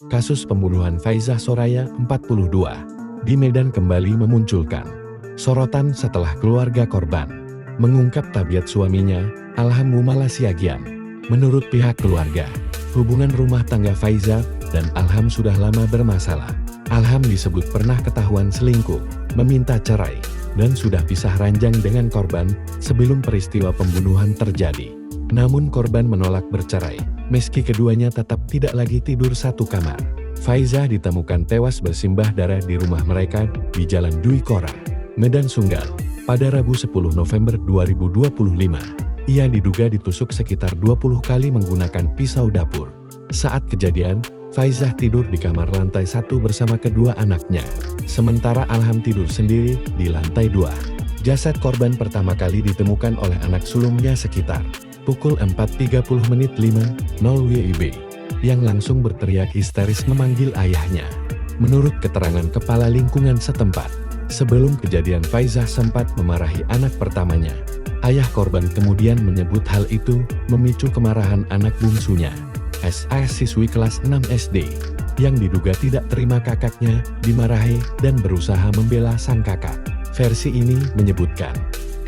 Kasus pembunuhan Faizah Soraya 42 di Medan kembali memunculkan sorotan setelah keluarga korban mengungkap tabiat suaminya, Alham Mumala Siagian. Menurut pihak keluarga, hubungan rumah tangga Faizah dan Alham sudah lama bermasalah. Alham disebut pernah ketahuan selingkuh, meminta cerai, dan sudah pisah ranjang dengan korban sebelum peristiwa pembunuhan terjadi. Namun korban menolak bercerai, meski keduanya tetap tidak lagi tidur satu kamar. Faizah ditemukan tewas bersimbah darah di rumah mereka di Jalan Dwi Kora, Medan Sunggal, pada Rabu 10 November 2025. Ia diduga ditusuk sekitar 20 kali menggunakan pisau dapur. Saat kejadian, Faizah tidur di kamar lantai 1 bersama kedua anaknya, sementara Alham tidur sendiri di lantai 2. Jasad korban pertama kali ditemukan oleh anak sulungnya sekitar pukul 4.30 WIB, yang langsung berteriak histeris memanggil ayahnya. Menurut keterangan kepala lingkungan setempat, sebelum kejadian Faizah sempat memarahi anak pertamanya. Ayah korban kemudian menyebut hal itu memicu kemarahan anak bungsunya, SAS siswi kelas 6 SD, yang diduga tidak terima kakaknya dimarahi dan berusaha membela sang kakak. Versi ini menyebutkan,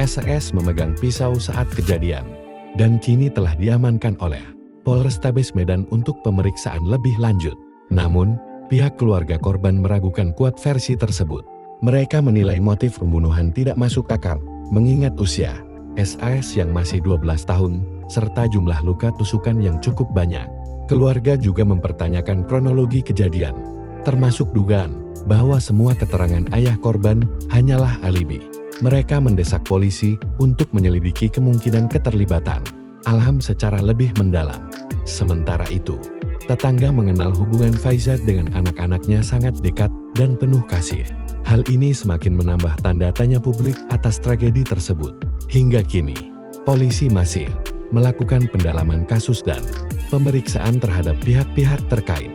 SAS memegang pisau saat kejadian, dan kini telah diamankan oleh Polrestabes Medan untuk pemeriksaan lebih lanjut. Namun, pihak keluarga korban meragukan kuat versi tersebut. Mereka menilai motif pembunuhan tidak masuk akal, mengingat usia SAS yang masih 12 tahun, serta jumlah luka tusukan yang cukup banyak. Keluarga juga mempertanyakan kronologi kejadian, termasuk dugaan bahwa semua keterangan ayah korban hanyalah alibi. Mereka mendesak polisi untuk menyelidiki kemungkinan keterlibatan Alham secara lebih mendalam. Sementara itu, tetangga mengenal hubungan Faizah dengan anak-anaknya sangat dekat dan penuh kasih. Hal ini semakin menambah tanda tanya publik atas tragedi tersebut. Hingga kini, polisi masih melakukan pendalaman kasus dan pemeriksaan terhadap pihak-pihak terkait.